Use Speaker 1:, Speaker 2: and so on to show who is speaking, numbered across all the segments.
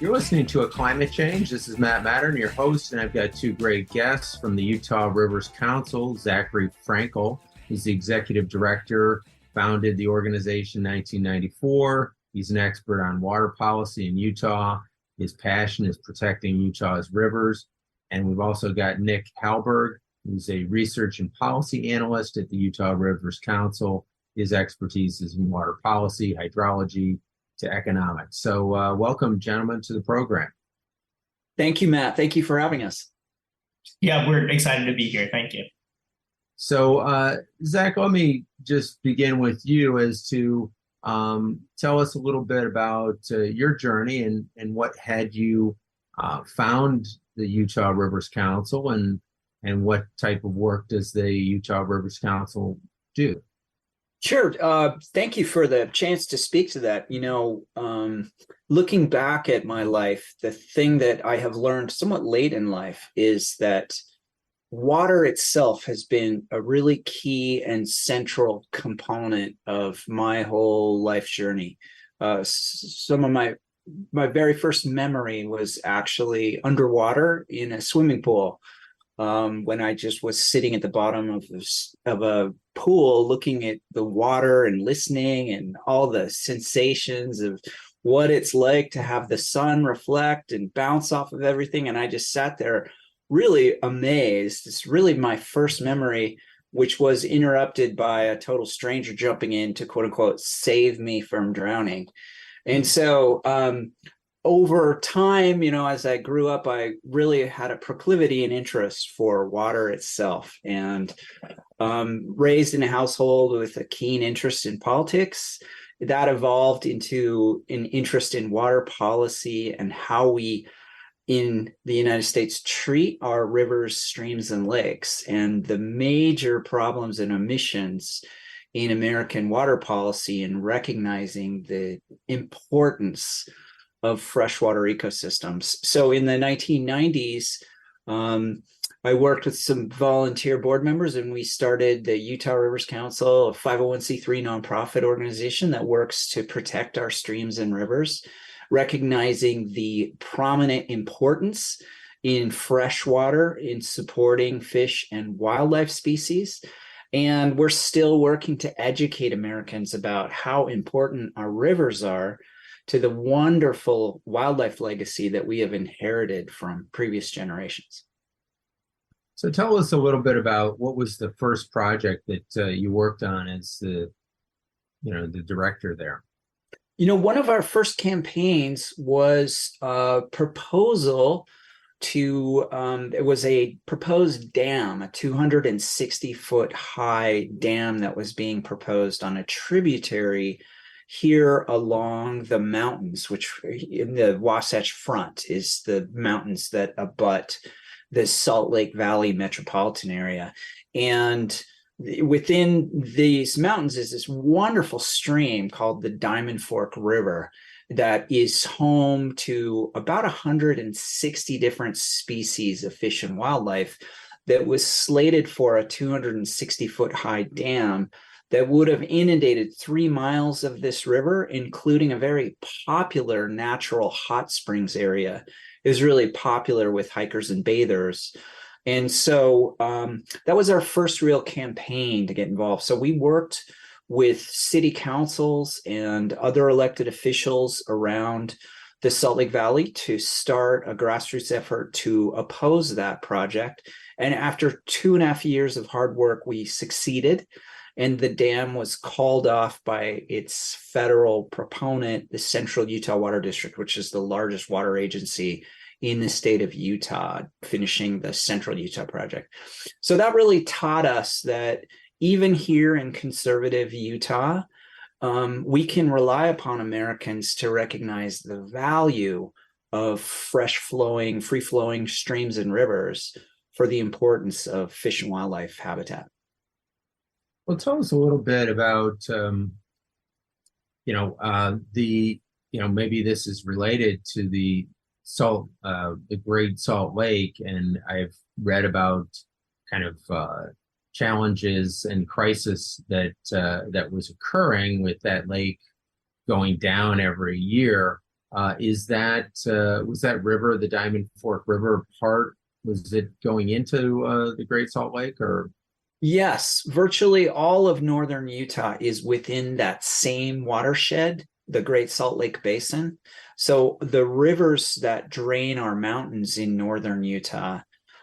Speaker 1: You're listening to A Climate Change. This is Matt Matern, your host, and I've got two great guests from the Utah Rivers Council. Zachary Frankel is the executive director, founded the organization in 1994. He's an expert on water policy in Utah. His passion is protecting Utah's rivers. And we've also got Nick Halberg, who's a research and policy analyst at the Utah Rivers Council. His expertise is in water policy, hydrology, to economics. So welcome, gentlemen, to the program.
Speaker 2: Thank you, Matt. Thank you for having us.
Speaker 3: Yeah, we're excited to be here. Thank you.
Speaker 1: So, Zach, let me just begin with you as to tell us a little bit about your journey and what had you found the Utah Rivers Council and what type of work does the Utah Rivers Council do?
Speaker 2: Sure. Thank you for the chance to speak to that. Looking back at my life, the thing that I have learned somewhat late in life is that water itself has been a really key and central component of my whole life journey. Some of my very first memory was actually underwater in a swimming pool. When I just was sitting at the bottom of a pool, looking at the water and listening and all the sensations of what it's like to have the sun reflect and bounce off of everything. And I just sat there really amazed. It's really my first memory, which was interrupted by a total stranger jumping in to, quote unquote, save me from drowning. And so, over time, as I grew up, I really had a proclivity and interest for water itself, and raised in a household with a keen interest in politics. That evolved into an interest in water policy and how we in the United States treat our rivers, streams, and lakes, and the major problems and emissions in American water policy, and recognizing the importance of freshwater ecosystems. So in the 1990s, I worked with some volunteer board members, and we started the Utah Rivers Council, a 501c3 nonprofit organization that works to protect our streams and rivers, recognizing the prominent importance in freshwater in supporting fish and wildlife species. And we're still working to educate Americans about how important our rivers are to the wonderful wildlife legacy that we have inherited from previous generations.
Speaker 1: So tell us a little bit about what was the first project that you worked on as the director there.
Speaker 2: One of our first campaigns was a proposal to, it was a proposed dam, a 260-foot high dam that was being proposed on a tributary here along the mountains, which in the Wasatch Front is the mountains that abut the Salt Lake Valley metropolitan area. And within these mountains is this wonderful stream called the Diamond Fork River that is home to about 160 different species of fish and wildlife, that was slated for a 260-foot high dam that would have inundated 3 miles of this river, including a very popular natural hot springs area. It was really popular with hikers and bathers. And so that was our first real campaign to get involved. So we worked with city councils and other elected officials around the Salt Lake Valley to start a grassroots effort to oppose that project. And after 2.5 years of hard work, we succeeded. And the dam was called off by its federal proponent, the Central Utah Water District, which is the largest water agency in the state of Utah, finishing the Central Utah Project. So that really taught us that even here in conservative Utah, we can rely upon Americans to recognize the value of free-flowing streams and rivers for the importance of fish and wildlife habitat.
Speaker 1: Well, tell us a little bit about, maybe this is related to the Great Salt Lake, and I've read about kind of challenges and crisis that was occurring with that lake going down every year. Was that river, the Diamond Fork River part, was it going into the Great Salt Lake or?
Speaker 2: Yes, virtually all of northern Utah is within that same watershed, the Great Salt Lake Basin. So the rivers that drain our mountains in northern Utah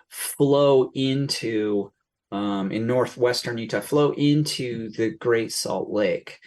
Speaker 2: flow into, in northwestern Utah, flow into the Great Salt Lake.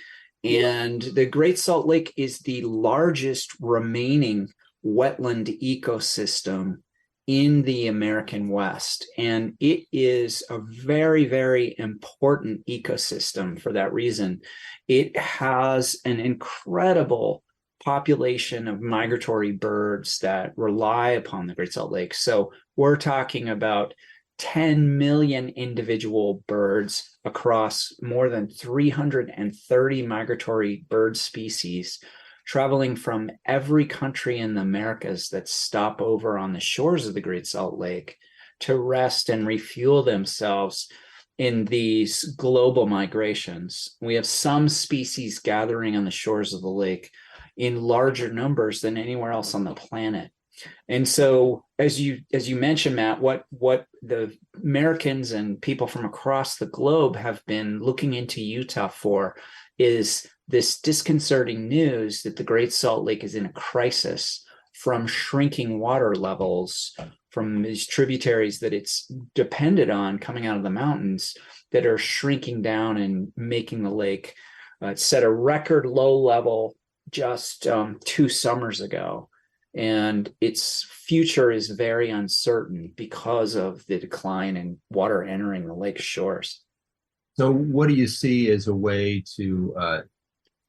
Speaker 2: And the Great Salt Lake is the largest remaining wetland ecosystem in the American West. And it is a very, very important ecosystem for that reason. It has an incredible population of migratory birds that rely upon the Great Salt Lake. So we're talking about 10 million individual birds across more than 330 migratory bird species traveling from every country in the Americas that stop over on the shores of the Great Salt Lake to rest and refuel themselves in these global migrations. We have some species gathering on the shores of the lake in larger numbers than anywhere else on the planet. And so, as you mentioned, Matt, what the Americans and people from across the globe have been looking into Utah for is this disconcerting news that the Great Salt Lake is in a crisis from shrinking water levels from these tributaries that it's depended on coming out of the mountains that are shrinking down and making the lake set a record low level just 2 summers ago. And its future is very uncertain because of the decline in water entering the lake shores.
Speaker 1: So what do you see as a way to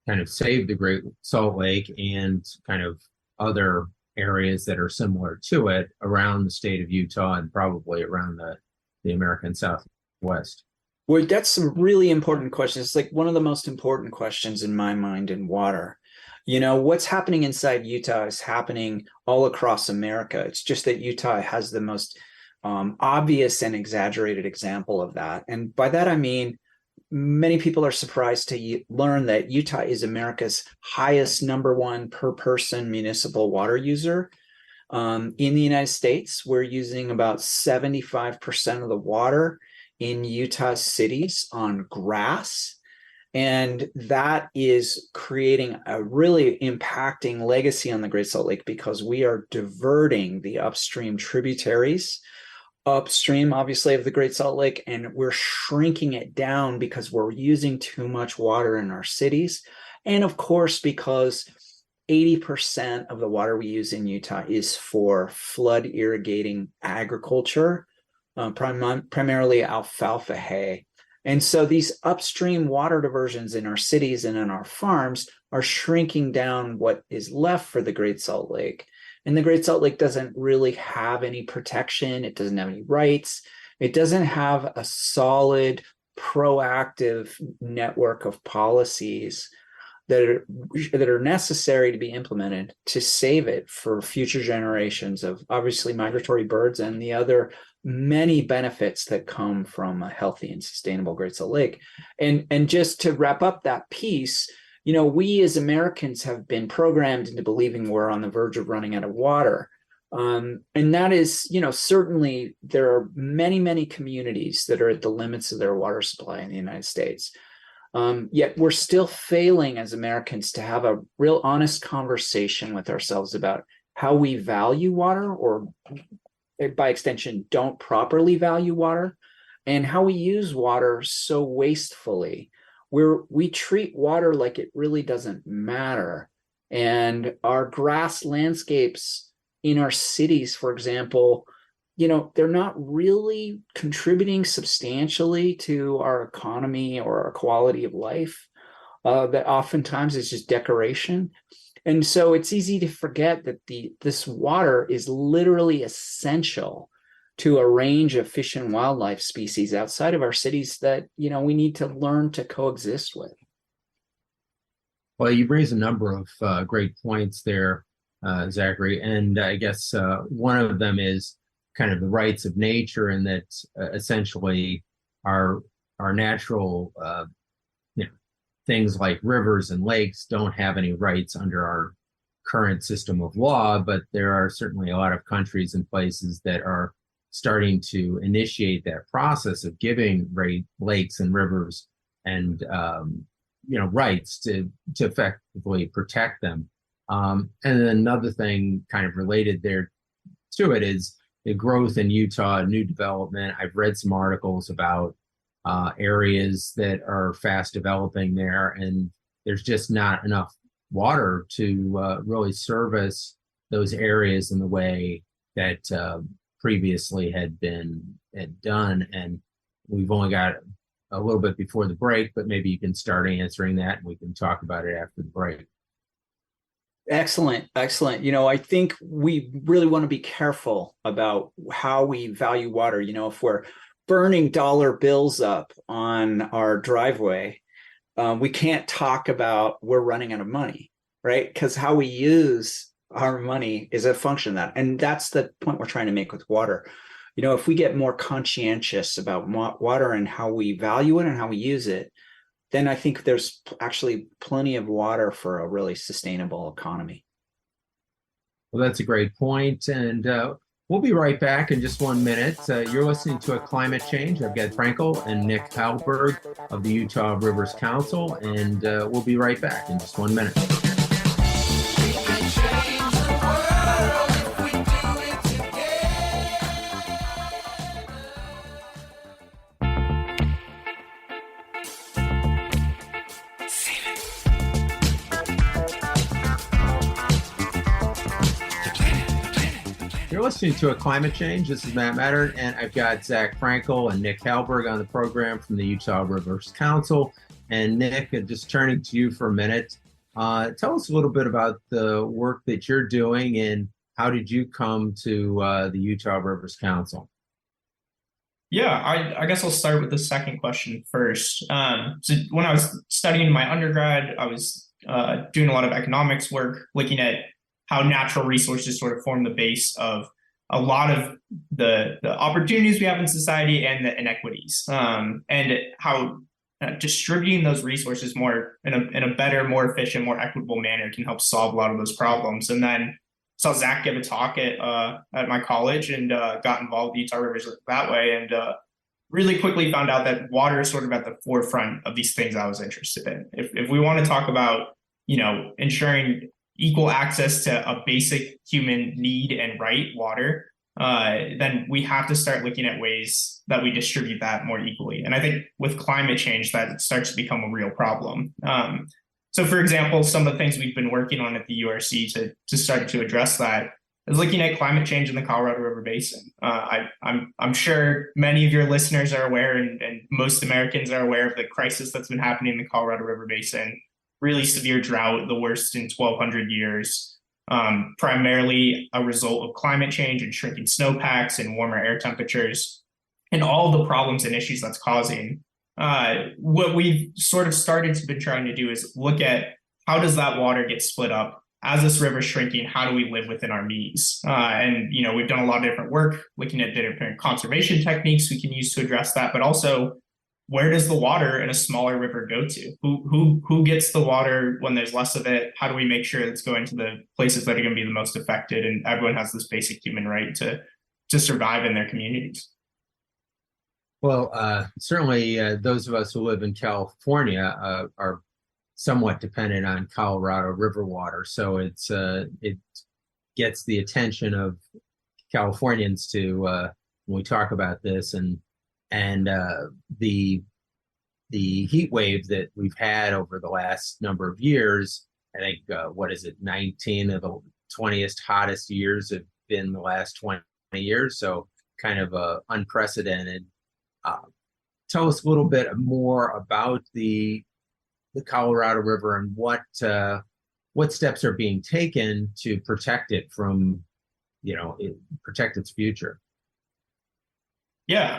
Speaker 1: kind of save the Great Salt Lake and kind of other areas that are similar to it around the state of Utah and probably around the American Southwest?
Speaker 2: Well, that's some really important questions. It's like one of the most important questions in my mind in water. You know, what's happening inside Utah is happening all across America. It's just that Utah has the most obvious and exaggerated example of that. And by that, I mean, many people are surprised to learn that Utah is America's highest #1 per person municipal water user. In the United States, we're using about 75% of the water in Utah's cities on grass. And that is creating a really impacting legacy on the Great Salt Lake because we are diverting the upstream tributaries upstream, obviously, of the Great Salt Lake, and we're shrinking it down because we're using too much water in our cities. And of course, because 80% of the water we use in Utah is for flood irrigating agriculture, primarily alfalfa hay. And so these upstream water diversions in our cities and in our farms are shrinking down what is left for the Great Salt Lake. And the Great Salt Lake doesn't really have any protection. It doesn't have any rights. It doesn't have a solid, proactive network of policies that are necessary to be implemented to save it for future generations of obviously migratory birds and the other many benefits that come from a healthy and sustainable Great Salt Lake. And just to wrap up that piece, you know, we as Americans have been programmed into believing we're on the verge of running out of water. And that is, you know, certainly there are many, many communities that are at the limits of their water supply in the United States. Yet we're still failing as Americans to have a real honest conversation with ourselves about how we value water, or by extension, don't properly value water, and how we use water so wastefully. We treat water like it really doesn't matter. And our grass landscapes in our cities, for example, you know, they're not really contributing substantially to our economy or our quality of life. That oftentimes is just decoration. And so it's easy to forget that this water is literally essential to a range of fish and wildlife species outside of our cities that, you know, we need to learn to coexist with.
Speaker 1: Well, you raise a number of great points there, Zachary, and I guess one of them is kind of the rights of nature, and that essentially our natural things like rivers and lakes don't have any rights under our current system of law, but there are certainly a lot of countries and places that are starting to initiate that process of giving lakes and rivers and rights to effectively protect them. And then another thing kind of related there to it is the growth in Utah, new development. I've read some articles about areas that are fast developing there, and there's just not enough water to really service those areas in the way that previously had done. And we've only got a little bit before the break, but maybe you can start answering that and we can talk about it after the break.
Speaker 2: Excellent. I think we really want to be careful about how we value water. If we're burning dollar bills up on our driveway, we can't talk about we're running out of money, right? Because how we use our money is a function of that. And that's the point we're trying to make with water. If we get more conscientious about water and how we value it and how we use it, then I think there's actually plenty of water for a really sustainable economy.
Speaker 1: Well, that's a great point. And we'll be right back in just 1 minute. You're listening to A Climate Change. I've got Frankel and Nick Halberg of the Utah Rivers Council, and we'll be right back in just 1 minute. You're listening to A Climate Change. This is Matern, and I've got Zach Frankel and Nick Halberg on the program from the Utah Rivers Council. And Nick, just turning to you for a minute, tell us a little bit about the work that you're doing and how did you come to the Utah Rivers Council?
Speaker 3: Yeah, I guess I'll start with the second question first. So when I was studying my undergrad, I was doing a lot of economics work, looking at how natural resources sort of form the base of a lot of the opportunities we have in society and the inequities, and how distributing those resources more in a better, more efficient, more equitable manner can help solve a lot of those problems. And then saw Zach give a talk at my college and got involved with Utah Rivers that way, and really quickly found out that water is sort of at the forefront of these things I was interested in. If we want to talk about, ensuring equal access to a basic human need and right, water, then we have to start looking at ways that we distribute that more equally. And I think with climate change, that starts to become a real problem. So for example, some of the things we've been working on at the URC to start to address that is looking at climate change in the Colorado River Basin. I'm sure many of your listeners are aware, and most Americans are aware of the crisis that's been happening in the Colorado River Basin. Really severe drought, the worst in 1,200 years, primarily a result of climate change and shrinking snowpacks and warmer air temperatures, and all the problems and issues that's causing. What we've sort of started to be trying to do is look at how does that water get split up? As this river is shrinking, how do we live within our means? And we've done a lot of different work looking at different conservation techniques we can use to address that, but also, where does the water in a smaller river go to? Who gets the water when there's less of it? How do we make sure it's going to the places that are going to be the most affected, and everyone has this basic human right to survive in their communities?
Speaker 1: Well, certainly those of us who live in California are somewhat dependent on Colorado River water, so it gets the attention of Californians to when we talk about this, and the heat wave that we've had over the last number of years. I think 19 of the 20th hottest years have been the last 20 years, so kind of unprecedented. Tell us a little bit more about the Colorado River and what steps are being taken to protect it from, protect its future.
Speaker 3: Yeah,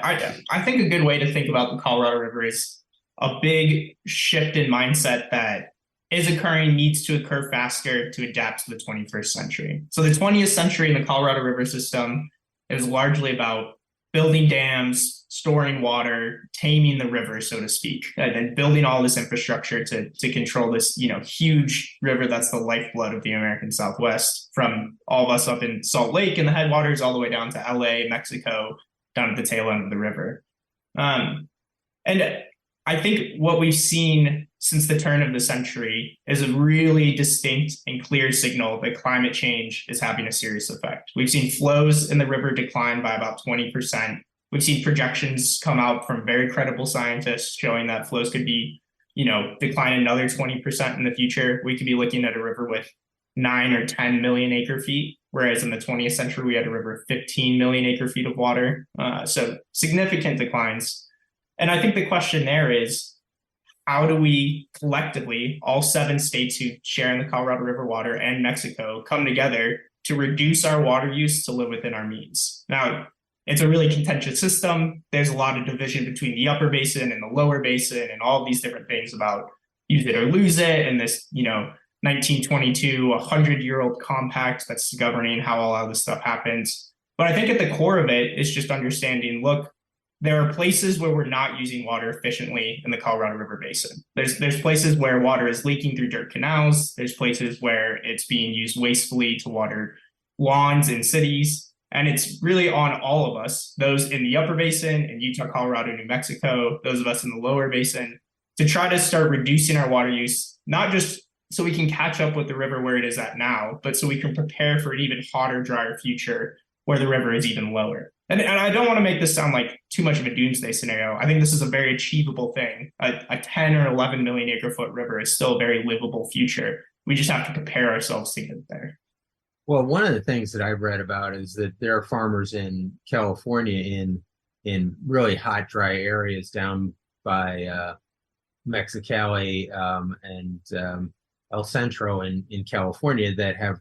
Speaker 3: I think a good way to think about the Colorado River is a big shift in mindset that is occurring, needs to occur faster to adapt to the 21st century. So the 20th century in the Colorado River system, it was largely about building dams, storing water, taming the river, so to speak, and then building all this infrastructure to control this, huge river that's the lifeblood of the American Southwest, from all of us up in Salt Lake and the headwaters all the way down to LA, Mexico, down at the tail end of the river. And I think what we've seen since the turn of the century is a really distinct and clear signal that climate change is having a serious effect. We've seen flows in the river decline by about 20%. We've seen projections come out from very credible scientists showing that flows could be, decline another 20% in the future. We could be looking at a river with 9 or 10 million acre feet, whereas in the 20th century, we had a river of 15 million acre feet of water. So significant declines. And I think the question there is, how do we collectively, all 7 states who share in the Colorado River water and Mexico, come together to reduce our water use to live within our means? Now, it's a really contentious system. There's a lot of division between the upper basin and the lower basin and all these different things about use it or lose it, and this, 1922, 100-year-old compact that's governing how all of this stuff happens. But I think at the core of it is just understanding, look, there are places where we're not using water efficiently in the Colorado River Basin. There's places where water is leaking through dirt canals. There's places where it's being used wastefully to water lawns in cities. And it's really on all of us, those in the upper basin, in Utah, Colorado, New Mexico, those of us in the lower basin, to try to start reducing our water use, not just so we can catch up with the river where it is at now, but so we can prepare for an even hotter, drier future where the river is even lower. And I don't want to make this sound like too much of a doomsday scenario. I think this is a very achievable thing. A 10 or 11 million acre foot river is still a very livable future. We just have to prepare ourselves to get there.
Speaker 1: Well, one of the things that I've read about is that there are farmers in California in really hot, dry areas down by Mexicali and El Centro in California that have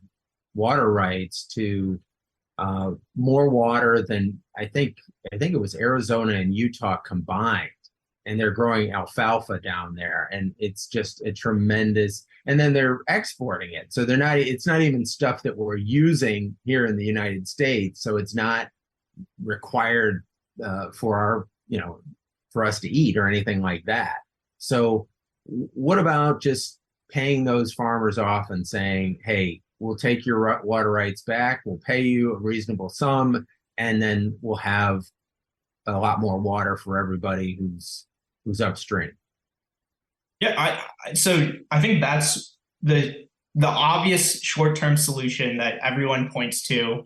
Speaker 1: water rights to more water than I think it was Arizona and Utah combined, and they're growing alfalfa down there, and it's just a tremendous. And then they're exporting it, so it's not even stuff that we're using here in the United States, so it's not required for us to eat or anything like that. So what about just paying those farmers off and saying, hey, we'll take your water rights back, we'll pay you a reasonable sum, and then we'll have a lot more water for everybody who's upstream.
Speaker 3: Yeah, so I think that's the obvious short-term solution that everyone points to.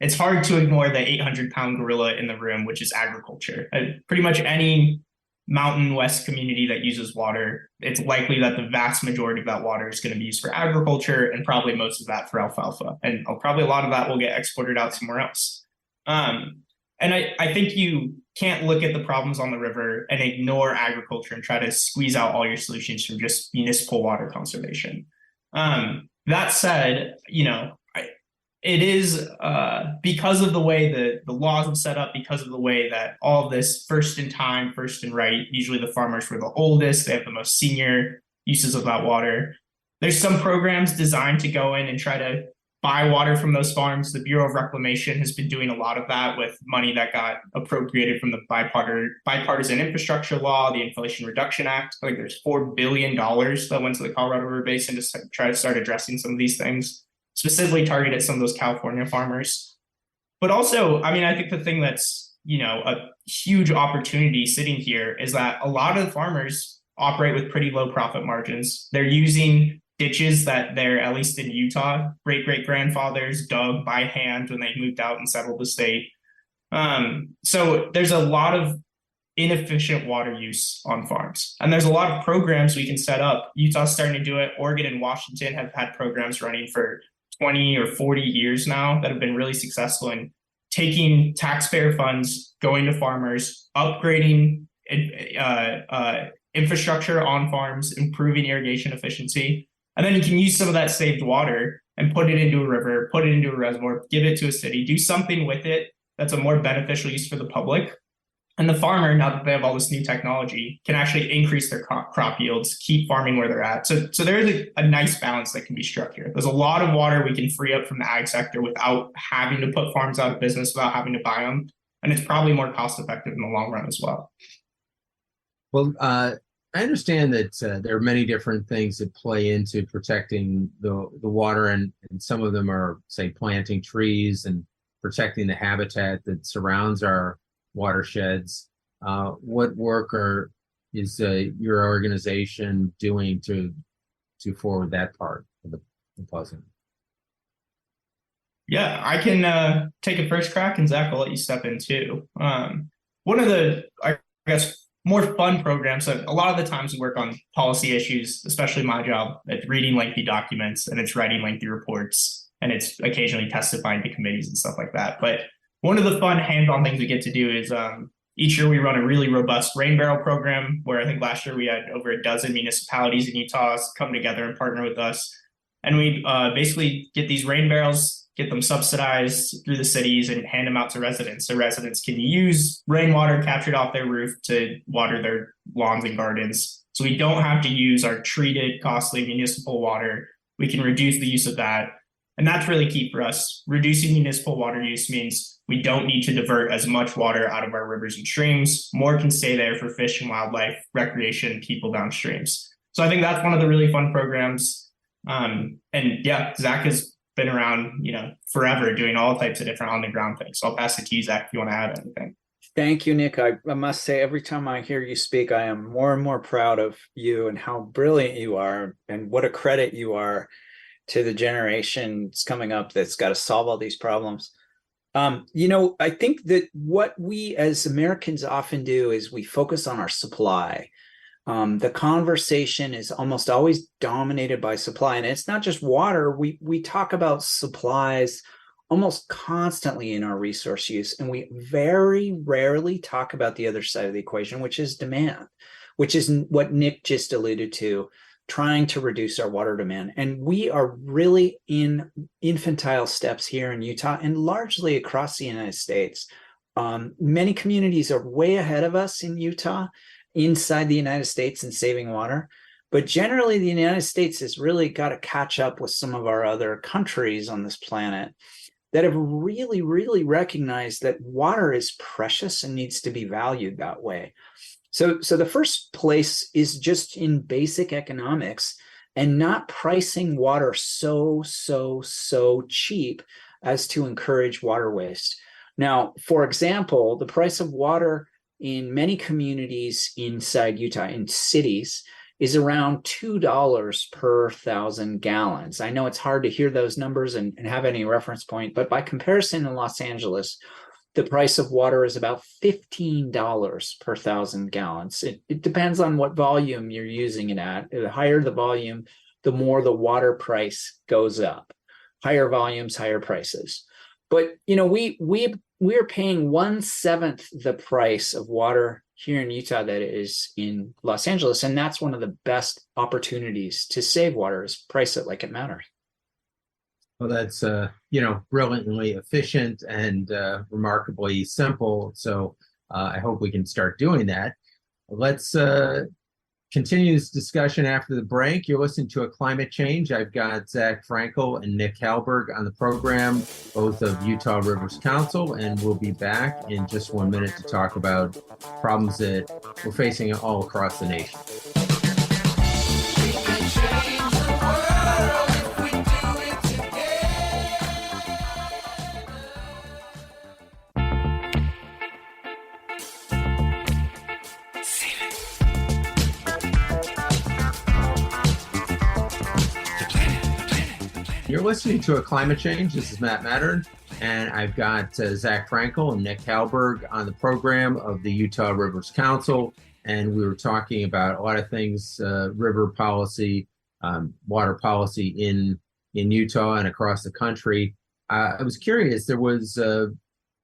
Speaker 3: It's hard to ignore the 800-pound gorilla in the room, which is agriculture. Pretty much any mountain west community that uses water, it's likely that the vast majority of that water is going to be used for agriculture, and probably most of that for alfalfa. And probably a lot of that will get exported out somewhere else. And I think you can't look at the problems on the river and ignore agriculture and try to squeeze out all your solutions from just municipal water conservation. That said, it is because of the way the laws have set up, because of the way that all of this first in time, first in right, usually the farmers were the oldest, they have the most senior uses of that water. There's some programs designed to go in and try to buy water from those farms. The Bureau of Reclamation has been doing a lot of that with money that got appropriated from the bipartisan infrastructure law, the Inflation Reduction Act. I think there's $4 billion that went to the Colorado River Basin to try to start addressing some of these things, specifically targeted some of those California farmers. But also, I think the thing that's, a huge opportunity sitting here is that a lot of the farmers operate with pretty low profit margins. They're using ditches that they're, at least in Utah, great-great-grandfathers dug by hand when they moved out and settled the state. So there's a lot of inefficient water use on farms. And there's a lot of programs we can set up. Utah's starting to do it. Oregon and Washington have had programs running for 20 or 40 years now that have been really successful in taking taxpayer funds, going to farmers, upgrading infrastructure on farms, improving irrigation efficiency. And then you can use some of that saved water and put it into a river, put it into a reservoir, give it to a city, do something with it that's a more beneficial use for the public. And the farmer, now that they have all this new technology, can actually increase their crop yields, keep farming where they're at. So there is a nice balance that can be struck here. There's a lot of water we can free up from the ag sector without having to put farms out of business, without having to buy them. and it's probably more cost effective in the long run as well.
Speaker 1: Well, I understand that there are many different things that play into protecting the water, and some of them are, say, planting trees and protecting the habitat that surrounds our watersheds. What work is your organization doing to forward that part of the puzzle?
Speaker 3: Yeah, I can take a first crack, and Zach, I'll let you step in too. One of the, I guess, more fun programs that a lot of the times we work on policy issues, especially my job, it's reading lengthy documents and it's writing lengthy reports and it's occasionally testifying to committees and stuff like that. But one of the fun hands-on things we get to do is each year we run a really robust rain barrel program where I think last year we had over a dozen municipalities in Utah come together and partner with us. And we basically get these rain barrels, get them subsidized through the cities and hand them out to residents. So residents can use rainwater captured off their roof to water their lawns and gardens. So we don't have to use our treated, costly municipal water. We can reduce the use of that. And that's really key for us. Reducing municipal water use means we don't need to divert as much water out of our rivers and streams. More can stay there for fish and wildlife, recreation, people downstreams. So I think that's one of the really fun programs. And yeah, Zach has been around, forever doing all types of different on the ground things. So I'll pass it to you, Zach, if you want to add anything.
Speaker 2: Thank you, Nick. I must say, every time I hear you speak, I am more and more proud of you and how brilliant you are and what a credit you are to the generations coming up that's got to solve all these problems. I think that what we as Americans often do is we focus on our supply. The conversation is almost always dominated by supply, and it's not just water. We talk about supplies almost constantly in our resource use, and we very rarely talk about the other side of the equation, which is demand, which is what Nick just alluded to, trying to reduce our water demand. And we are really in infantile steps here in Utah and largely across the United States. Many communities are way ahead of us in Utah, inside the United States, in saving water. But generally, the United States has really got to catch up with some of our other countries on this planet that have really, really recognized that water is precious and needs to be valued that way. So the first place is just in basic economics and not pricing water so cheap as to encourage water waste. Now, for example, the price of water in many communities inside Utah, in cities, is around $2 per 1,000 gallons. I know it's hard to hear those numbers and have any reference point, but by comparison in Los Angeles, the price of water is about $15 per 1,000 gallons. It depends on what volume you're using it at. The higher the volume, the more the water price goes up. Higher volumes, higher prices. But we're paying 1/7 the price of water here in Utah that it is in Los Angeles, and that's one of the best opportunities to save water, is price it like it matters.
Speaker 1: Well, that's brilliantly efficient and remarkably simple. So I hope we can start doing that. Let's continue this discussion after the break. You're listening to A Climate Change. I've got Zach Frankel and Nick Halberg on the program, both of Utah Rivers Council, and we'll be back in just 1 minute to talk about problems that we're facing all across the nation. You're listening to A Climate Change. This is Matern, and I've got Zach Frankel and Nick Halberg on the program of the Utah Rivers Council, and we were talking about a lot of things, river policy, water policy in Utah and across the country. I was curious, there was a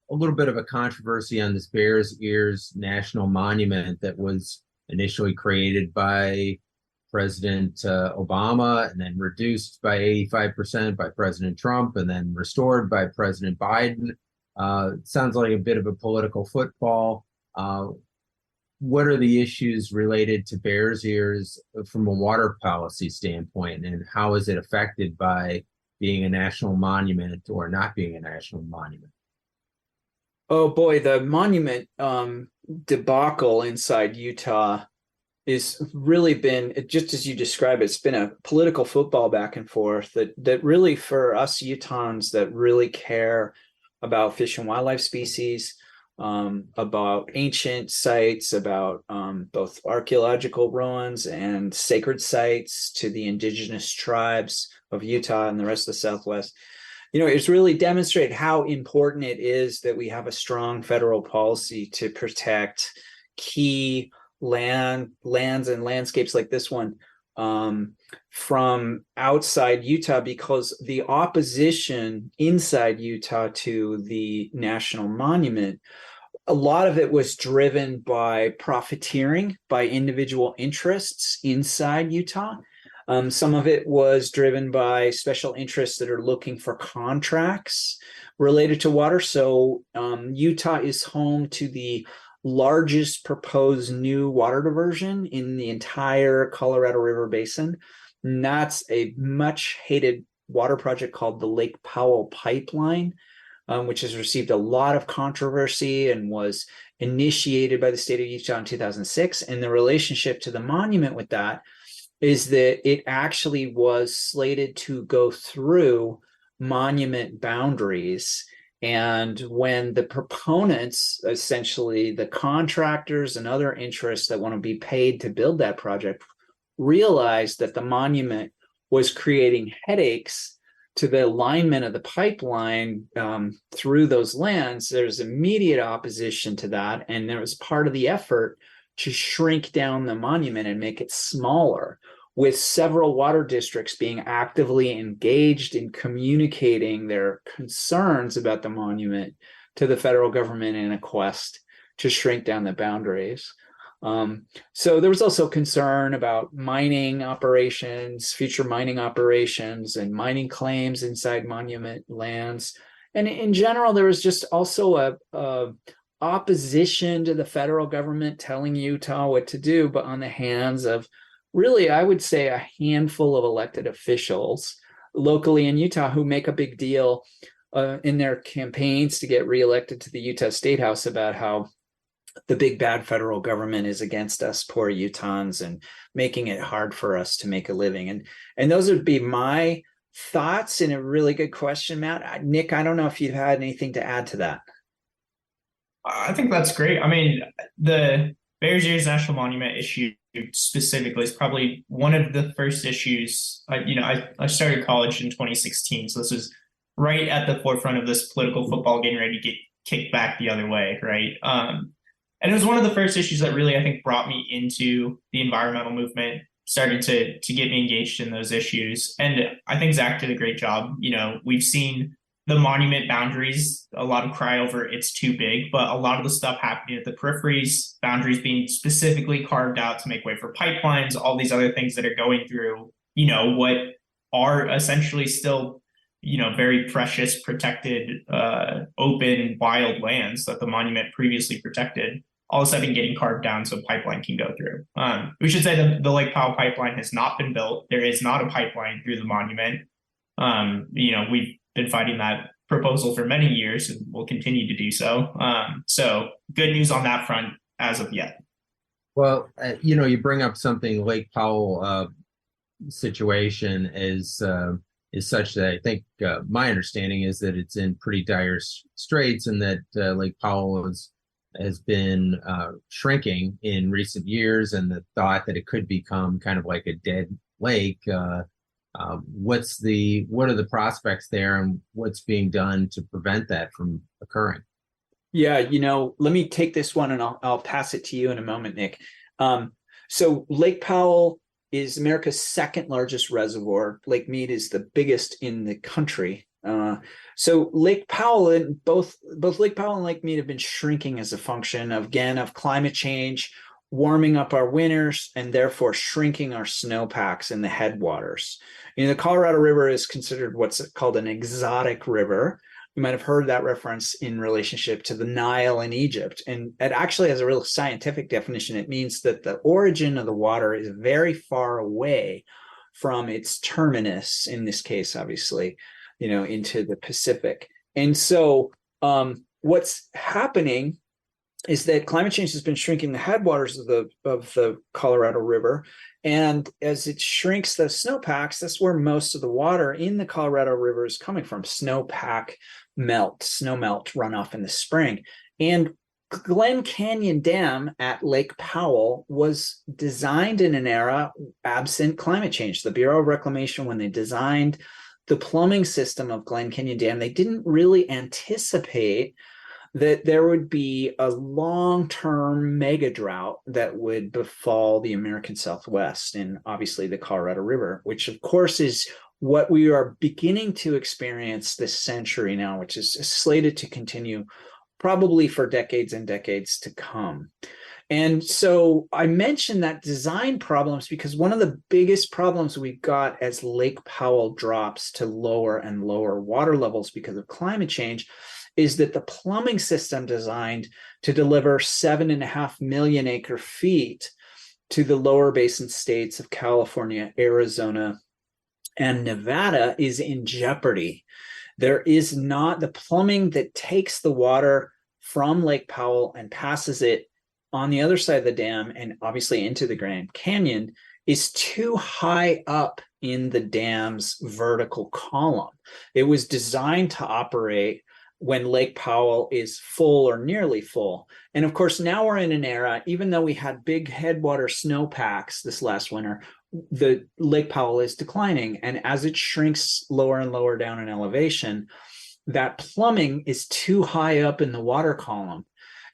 Speaker 1: little bit of a controversy on this Bears Ears National Monument that was initially created by President Obama, and then reduced by 85% by President Trump, and then restored by President Biden. It sounds like a bit of a political football. What are the issues related to Bears Ears from a water policy standpoint, and how is it affected by being a national monument or not being a national monument?
Speaker 2: Oh boy, the monument debacle inside Utah is really been, just as you describe it, it's been a political football back and forth that really, for us Utahns that really care about fish and wildlife species, about ancient sites, about both archaeological ruins and sacred sites to the indigenous tribes of Utah and the rest of the Southwest. It's really demonstrated how important it is that we have a strong federal policy to protect key lands and landscapes like this one from outside Utah, because the opposition inside Utah to the national monument, a lot of it was driven by profiteering by individual interests inside Utah. Some of it was driven by special interests that are looking for contracts related to water. So Utah is home to the largest proposed new water diversion in the entire Colorado River Basin. And that's a much hated water project called the Lake Powell pipeline, which has received a lot of controversy and was initiated by the state of Utah in 2006. And the relationship to the monument with that is that it actually was slated to go through monument boundaries. And when the proponents, essentially the contractors and other interests that want to be paid to build that project, realized that the monument was creating headaches to the alignment of the pipeline through those lands, there's immediate opposition to that. And there was part of the effort to shrink down the monument and make it smaller, with several water districts being actively engaged in communicating their concerns about the monument to the federal government in a quest to shrink down the boundaries. So there was also concern about mining operations, future mining operations, and mining claims inside monument lands. And in general, there was just also a opposition to the federal government telling Utah what to do, but on the hands of really, I would say, a handful of elected officials locally in Utah who make a big deal in their campaigns to get reelected to the Utah State House about how the big bad federal government is against us poor Utahns and making it hard for us to make a living. And those would be my thoughts, and a really good question, Matt. Nick, I don't know if you've had anything to add to that.
Speaker 3: I think that's great. I mean, the Bears Ears National Monument issue specifically is probably one of the first issues. I started college in 2016, so this was right at the forefront of this political football getting ready to get kicked back the other way, right? And it was one of the first issues that really, I think, brought me into the environmental movement, started to get me engaged in those issues. And I think Zach did a great job. We've seen the monument boundaries, a lot of cry over it's too big, but a lot of the stuff happening at the peripheries, boundaries being specifically carved out to make way for pipelines, all these other things that are going through, what are essentially still, very precious, protected, open, wild lands that the monument previously protected, all of a sudden getting carved down so a pipeline can go through. We should say that the Lake Powell pipeline has not been built. There is not a pipeline through the monument. We've been fighting that proposal for many years and will continue to do so. So good news on that front as of yet.
Speaker 1: Well, you bring up something. Lake Powell situation is such that I think my understanding is that it's in pretty dire straits, and that Lake Powell has been shrinking in recent years, and the thought that it could become kind of like a dead lake. What are the prospects there, and what's being done to prevent that from occurring?
Speaker 2: Yeah, let me take this one, and I'll pass it to you in a moment, Nick. So Lake Powell is America's second largest reservoir. Lake Mead is the biggest in the country. So Lake Powell, and both Lake Powell and Lake Mead have been shrinking as a function of climate change, warming up our winters, and therefore shrinking our snowpacks in the headwaters. The Colorado River is considered what's called an exotic river. You might have heard that reference in relationship to the Nile in Egypt. And it actually has a real scientific definition. It means that the origin of the water is very far away from its terminus, in this case, obviously, into the Pacific. And so what's happening is that climate change has been shrinking the headwaters of the Colorado River. And as it shrinks the snowpacks, that's where most of the water in the Colorado River is coming from. Snow melt runoff in the spring. And Glen Canyon Dam at Lake Powell was designed in an era absent climate change. The Bureau of Reclamation, when they designed the plumbing system of Glen Canyon Dam, they didn't really anticipate that there would be a long-term mega drought that would befall the American Southwest and obviously the Colorado River, which of course is what we are beginning to experience this century now, which is slated to continue probably for decades and decades to come. And so I mentioned that design problems because one of the biggest problems we've got as Lake Powell drops to lower and lower water levels because of climate change is that the plumbing system designed to deliver 7.5 million acre feet to the lower basin states of California, Arizona, and Nevada is in jeopardy. There is not the plumbing that takes the water from Lake Powell and passes it on the other side of the dam and obviously into the Grand Canyon is too high up in the dam's vertical column. It was designed to operate when Lake Powell is full or nearly full. And of course, now we're in an era, even though we had big headwater snowpacks this last winter, the Lake Powell is declining. And as it shrinks lower and lower down in elevation, that plumbing is too high up in the water column.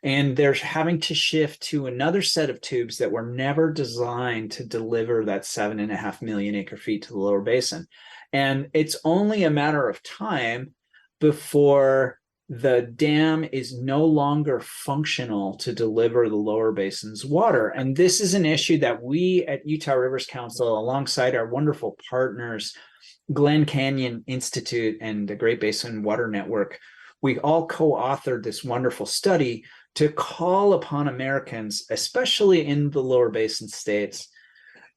Speaker 2: And they're having to shift to another set of tubes that were never designed to deliver that 7.5 million acre feet to the lower basin. And it's only a matter of time before the dam is no longer functional to deliver the lower basin's water. And this is an issue that we at Utah Rivers Council, alongside our wonderful partners, Glen Canyon Institute and the Great Basin Water Network, we all co-authored this wonderful study to call upon Americans, especially in the lower basin states,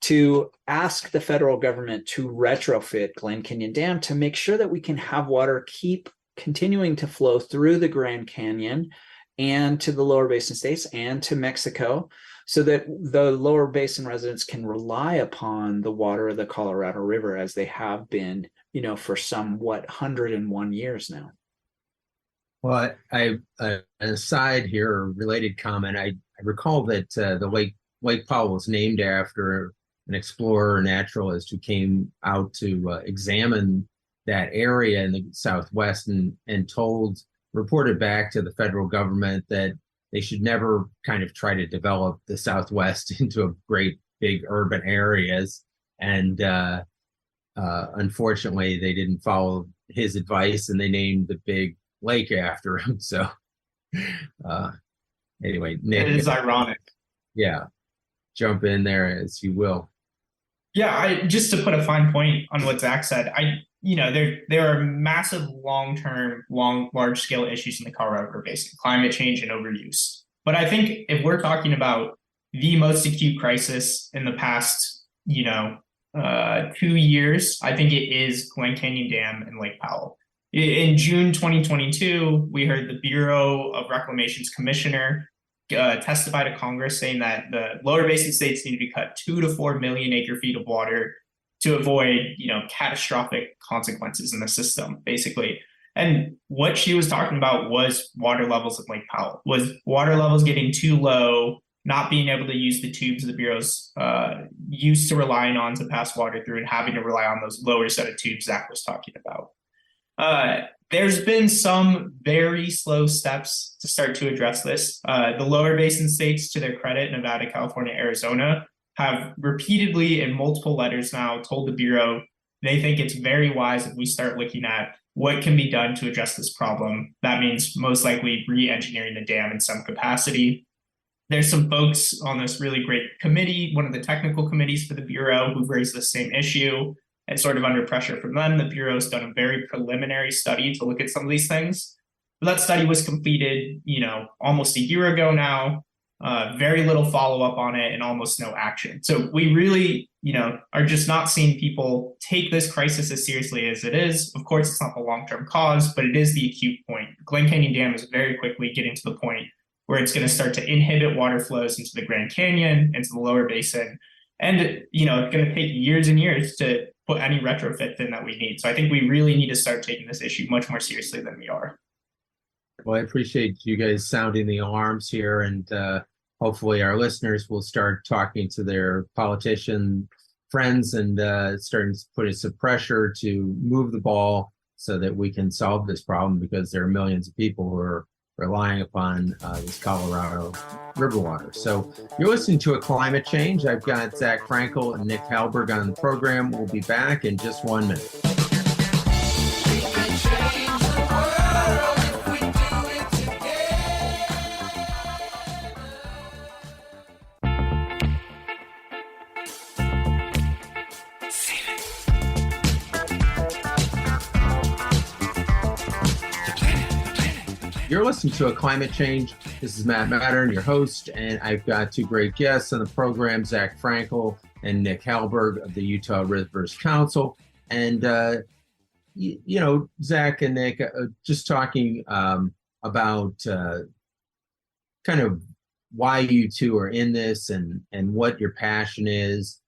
Speaker 2: to ask the federal government to retrofit Glen Canyon Dam to make sure that we can have water keep continuing to flow through the Grand Canyon and to the lower basin states and to Mexico so that the lower basin residents can rely upon the water of the Colorado River as they have been, for some, 101 years now.
Speaker 1: Well, an aside here, a related comment. I recall that the Lake Powell was named after an explorer, naturalist who came out to examine that area in the Southwest and reported back to the federal government that they should never kind of try to develop the Southwest into a great big urban areas. And unfortunately, they didn't follow his advice and they named the big lake after him. So anyway, Nick.
Speaker 3: It is ironic.
Speaker 1: Yeah. Jump in there as you will.
Speaker 3: Yeah, just to put a fine point on what Zach said, there are massive long-term, large-scale issues in the Colorado River Basin, climate change and overuse. But I think if we're talking about the most acute crisis in the past, 2 years, I think it is Glen Canyon Dam and Lake Powell. In June 2022, we heard the Bureau of Reclamation's commissioner testify to Congress saying that the lower basin states need to be cut 2 to 4 million acre feet of water to avoid, catastrophic consequences in the system, basically. And what she was talking about was water levels at Lake Powell, was water levels getting too low, not being able to use the tubes the Bureau's used to relying on to pass water through and having to rely on those lower set of tubes Zach was talking about. There's been some very slow steps to start to address this. The lower basin states, to their credit, Nevada, California, Arizona, have repeatedly in multiple letters now told the Bureau they think it's very wise if we start looking at what can be done to address this problem. That means most likely re-engineering the dam in some capacity. There's some folks on this really great committee, one of the technical committees for the Bureau, who've raised the same issue. And sort of under pressure from them, the Bureau's done a very preliminary study to look at some of these things. But that study was completed, almost a year ago now. very little follow-up on it and almost no action. So we really, are just not seeing people take this crisis as seriously as it is. Of course, it's not the long-term cause, but it is the acute point. Glen Canyon Dam is very quickly getting to the point where it's going to start to inhibit water flows into the Grand Canyon, into the lower basin. And, it's going to take years and years to put any retrofit in that we need. So I think we really need to start taking this issue much more seriously than we are.
Speaker 1: Well, I appreciate you guys sounding the alarms here, and hopefully our listeners will start talking to their politician friends and starting to put some pressure to move the ball so that we can solve this problem, because there are millions of people who are relying upon this Colorado river water. So you're listening to A Climate Change. I've got Zach Frankel and Nick Halberg on the program. We'll be back in just 1 minute. You're listening to A Climate Change. This is Matern, your host, and I've got two great guests on the program, Zach Frankel and Nick Halberg of the Utah Rivers Council. And, Zach and Nick, just talking about kind of why you two are in this and what your passion is.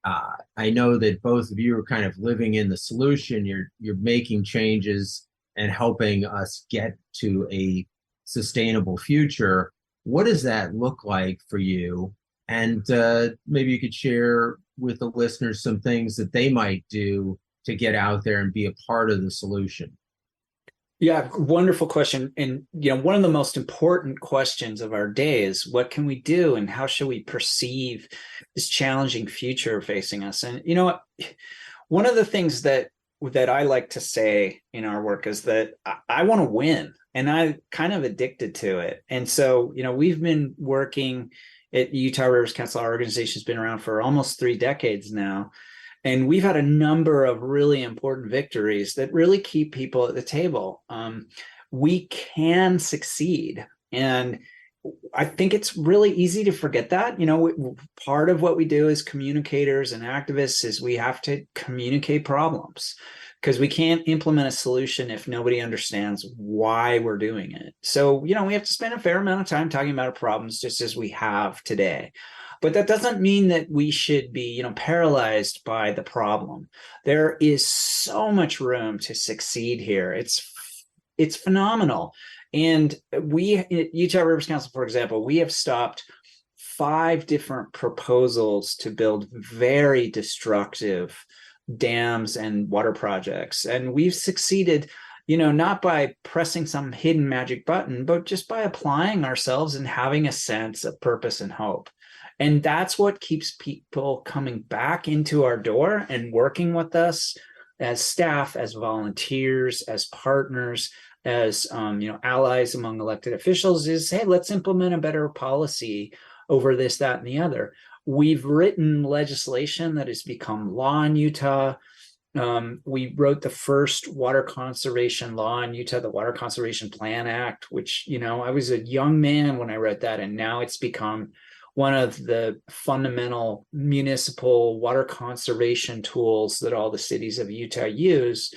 Speaker 1: I know that both of you are kind of living in the solution. You're making changes and helping us get to a sustainable future. What does that look like for you? And maybe you could share with the listeners some things that they might do to get out there and be a part of the solution.
Speaker 2: Yeah, wonderful question. And, one of the most important questions of our day is, what can we do and how should we perceive this challenging future facing us? And, one of the things that I like to say in our work is that I want to win, and I'm kind of addicted to it. And so, we've been working at Utah Rivers Council. Our organization's been around for almost 3 decades now. And we've had a number of really important victories that really keep people at the table. We can succeed. And I think it's really easy to forget that. Part of what we do as communicators and activists is we have to communicate problems, because we can't implement a solution if nobody understands why we're doing it. So, we have to spend a fair amount of time talking about our problems, just as we have today. But that doesn't mean that we should be, paralyzed by the problem. There is so much room to succeed here. It's phenomenal. And we at Utah Rivers Council, for example, we have stopped 5 different proposals to build very destructive dams and water projects. And we've succeeded, not by pressing some hidden magic button, but just by applying ourselves and having a sense of purpose and hope. And that's what keeps people coming back into our door and working with us as staff, as volunteers, as partners, as allies among elected officials, is, hey, let's implement a better policy over this, that, and the other. We've written legislation that has become law in Utah. We wrote the first water conservation law in Utah, the Water Conservation Plan Act, which, I was a young man when I wrote that, and now it's become one of the fundamental municipal water conservation tools that all the cities of Utah use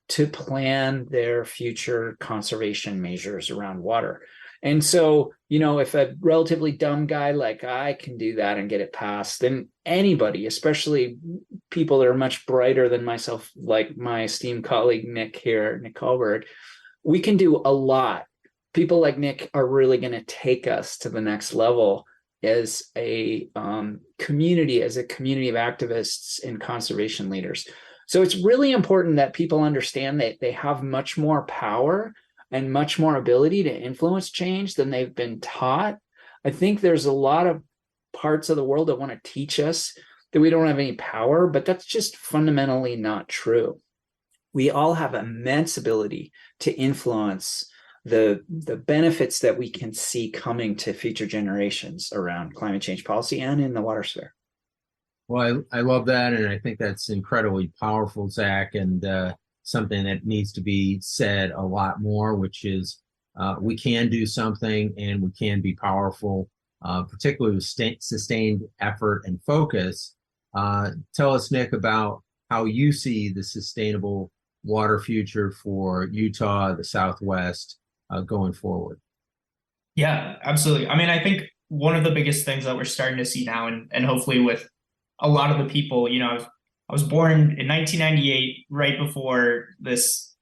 Speaker 2: to plan their future conservation measures around water. And so, if a relatively dumb guy like I can do that and get it passed, then anybody, especially people that are much brighter than myself, like my esteemed colleague Nick here, Nick Halberg, we can do a lot. People like Nick are really going to take us to the next level as a community of activists and conservation leaders. So it's really important that people understand that they have much more power and much more ability to influence change than they've been taught. I think there's a lot of parts of the world that want to teach us that we don't have any power, but that's just fundamentally not true. We all have immense ability to influence the benefits that we can see coming to future generations around climate change policy and in the water sphere.
Speaker 1: Well, I love that, and I think that's incredibly powerful, Zach, and something that needs to be said a lot more, which is we can do something and we can be powerful. particularly with sustained effort and focus. Tell us, Nick, about how you see the sustainable water future for Utah, the Southwest, going forward.
Speaker 3: Yeah, absolutely. I mean, I think one of the biggest things that we're starting to see now, and hopefully with a lot of the people, I was born in 1998, right before this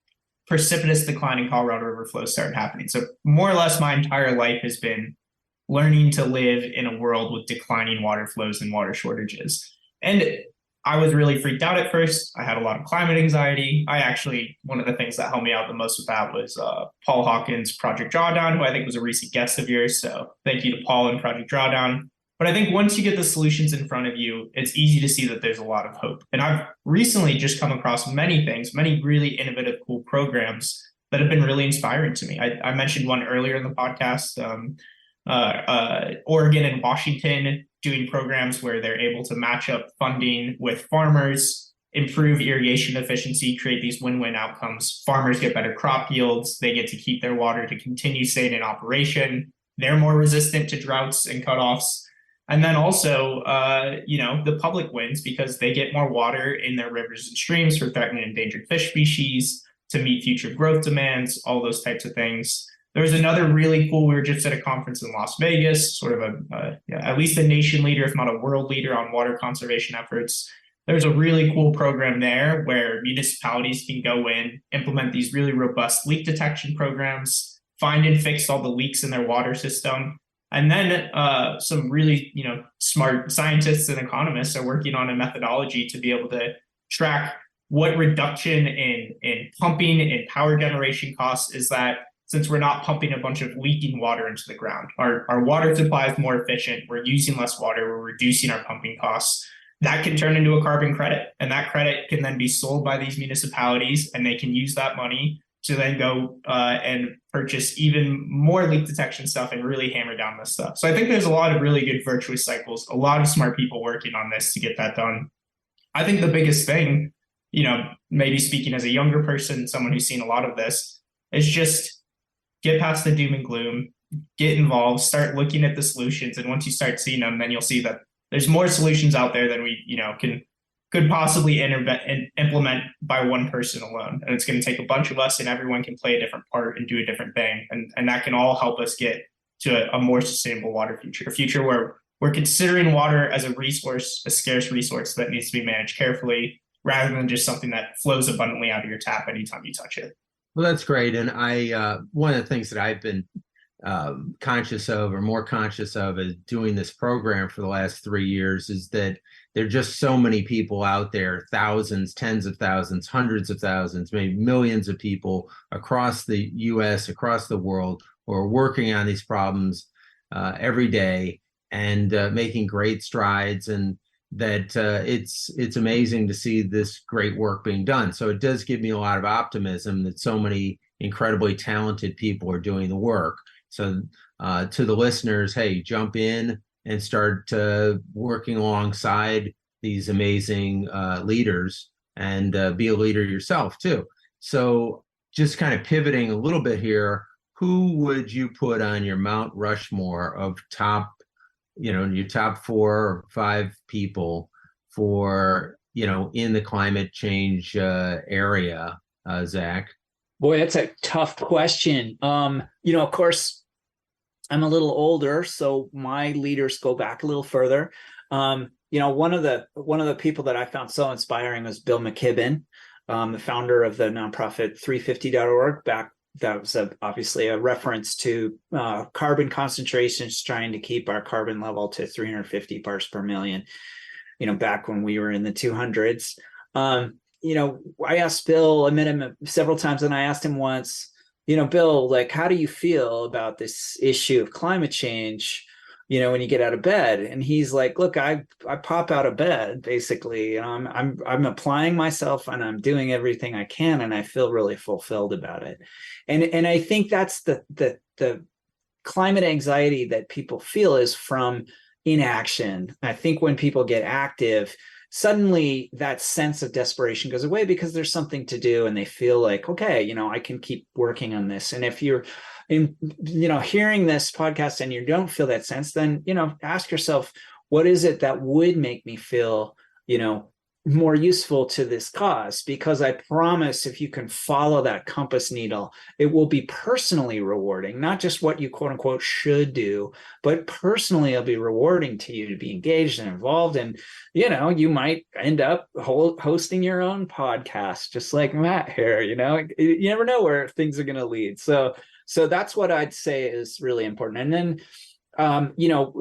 Speaker 3: precipitous decline in Colorado River flow started happening. So more or less my entire life has been learning to live in a world with declining water flows and water shortages. And I was really freaked out at first. I had a lot of climate anxiety. One of the things that helped me out the most with that was Paul Hawken's Project Drawdown, who I think was a recent guest of yours. So thank you to Paul and Project Drawdown. But I think once you get the solutions in front of you, it's easy to see that there's a lot of hope. And I've recently just come across many things, many really innovative, cool programs that have been really inspiring to me. I mentioned one earlier in the podcast, Oregon and Washington doing programs where they're able to match up funding with farmers, improve irrigation efficiency, create these win-win outcomes. Farmers get better crop yields. They get to keep their water to continue staying in operation. They're more resistant to droughts and cutoffs. And then also, the public wins because they get more water in their rivers and streams for threatened and endangered fish species to meet future growth demands, all those types of things. There's another really cool, we were just at a conference in Las Vegas, sort of at least a nation leader, if not a world leader on water conservation efforts. There's a really cool program there where municipalities can go in, implement these really robust leak detection programs, find and fix all the leaks in their water system. And then some really, smart scientists and economists are working on a methodology to be able to track what reduction in pumping and power generation costs is that, since we're not pumping a bunch of leaking water into the ground. Our water supply is more efficient. We're using less water. We're reducing our pumping costs. That can turn into a carbon credit. And that credit can then be sold by these municipalities, and they can use that money to then go and purchase even more leak detection stuff and really hammer down this stuff. So I think there's a lot of really good virtuous cycles, a lot of smart people working on this to get that done. I think the biggest thing, maybe speaking as a younger person, someone who's seen a lot of this, is just get past the doom and gloom, get involved, start looking at the solutions. And once you start seeing them, then you'll see that there's more solutions out there than we, could possibly implement by one person alone. And it's going to take a bunch of us, and everyone can play a different part and do a different thing. And that can all help us get to a more sustainable water future, a future where we're considering water as a resource, a scarce resource that needs to be managed carefully, rather than just something that flows abundantly out of your tap anytime you touch it.
Speaker 1: Well, that's great. And one of the things that I've been conscious of, or more conscious of, is doing this program for the last 3 years, is that there are just so many people out there, thousands, tens of thousands, hundreds of thousands, maybe millions of people across the US, across the world, who are working on these problems every day and making great strides. And that it's amazing to see this great work being done. So it does give me a lot of optimism that so many incredibly talented people are doing the work. So to the listeners, hey, jump in and start working alongside these amazing leaders, and be a leader yourself too. So just kind of pivoting a little bit here, who would you put on your Mount Rushmore of your top 4 or 5 people for, in the climate change area, Zach?
Speaker 2: Boy, that's a tough question. Of course, I'm a little older, so my leaders go back a little further. One of the people that I found so inspiring was Bill McKibben, the founder of the nonprofit 350.org. That was obviously a reference to carbon concentrations, trying to keep our carbon level to 350 parts per million, back when we were in the 200s. I asked Bill, I met him several times, and I asked him once, Bill, like, how do you feel about this issue of climate change, when you get out of bed? And he's like, look, I pop out of bed, basically, and I'm applying myself, and I'm doing everything I can, and I feel really fulfilled about it. And I think that's the climate anxiety that people feel is from inaction. I think when people get active, suddenly that sense of desperation goes away because there's something to do, and they feel like, okay, I can keep working on this. And if you're in, hearing this podcast and you don't feel that sense, then, ask yourself, what is it that would make me feel, more useful to this cause? Because I promise if you can follow that compass needle, it will be personally rewarding, not just what you quote unquote should do, but personally it'll be rewarding to you to be engaged and involved. And, you might end up hosting your own podcast, just like Matt here, you never know where things are going to lead. So that's what I'd say is really important. And then,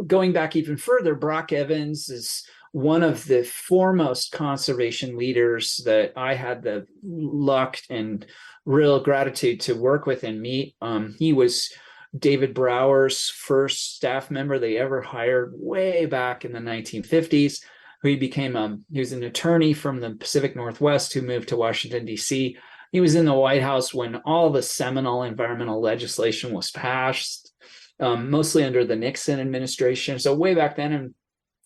Speaker 2: going back even further, Brock Evans is one of the foremost conservation leaders that I had the luck and real gratitude to work with and meet. He was David Brower's first staff member they ever hired way back in the 1950s. He was an attorney from the Pacific Northwest who moved to Washington, D.C. He was in the White House when all the seminal environmental legislation was passed, mostly under the Nixon administration. So way back then, and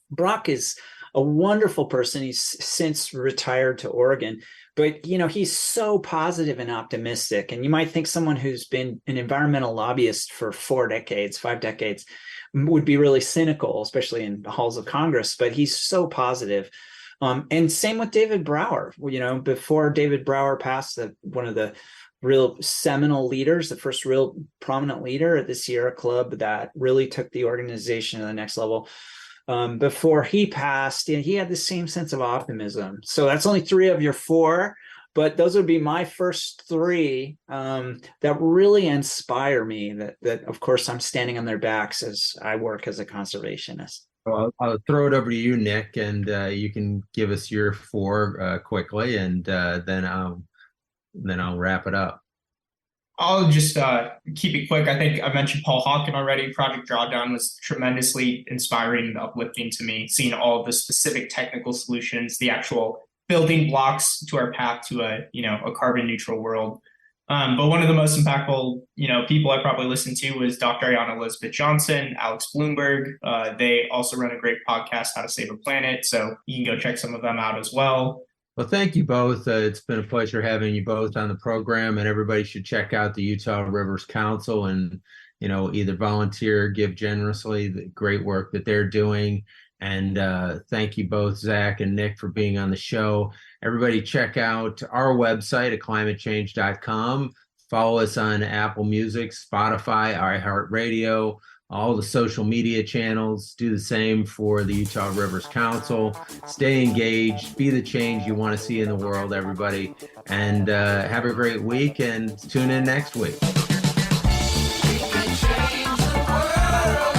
Speaker 2: Brock is a wonderful person. He's since retired to Oregon, but he's so positive and optimistic. And you might think someone who's been an environmental lobbyist for 5 decades, would be really cynical, especially in the halls of Congress. But he's so positive. And same with David Brower. Before David Brower passed, one of the real seminal leaders, the first real prominent leader at the Sierra Club that really took the organization to the next level. Before he passed, he had the same sense of optimism. So that's only 3 of your 4, but those would be my first 3 that really inspire me. That of course I'm standing on their backs as I work as a conservationist.
Speaker 1: Well, I'll throw it over to you, Nick, and you can give us your 4 quickly, and then I'll wrap it up.
Speaker 3: I'll just keep it quick. I think I mentioned Paul Hawken already. Project Drawdown was tremendously inspiring and uplifting to me, seeing all of the specific technical solutions, the actual building blocks to our path to a carbon neutral world. But one of the most impactful, people I probably listened to was Dr. Ayana Elizabeth Johnson, Alex Blumberg. They also run a great podcast, How to Save a Planet. So you can go check some of them out as well.
Speaker 1: Well, thank you both. It's been a pleasure having you both on the program, and everybody should check out the Utah Rivers Council and, either volunteer, give generously, the great work that they're doing. And thank you both, Zach and Nick, for being on the show. Everybody check out our website at climatechange.com. Follow us on Apple Music, Spotify, iHeartRadio, all the social media channels. Do the same for the Utah Rivers Council. Stay engaged, be the change you want to see in the world, everybody. And have a great week, and tune in next week.
Speaker 4: We can change the world.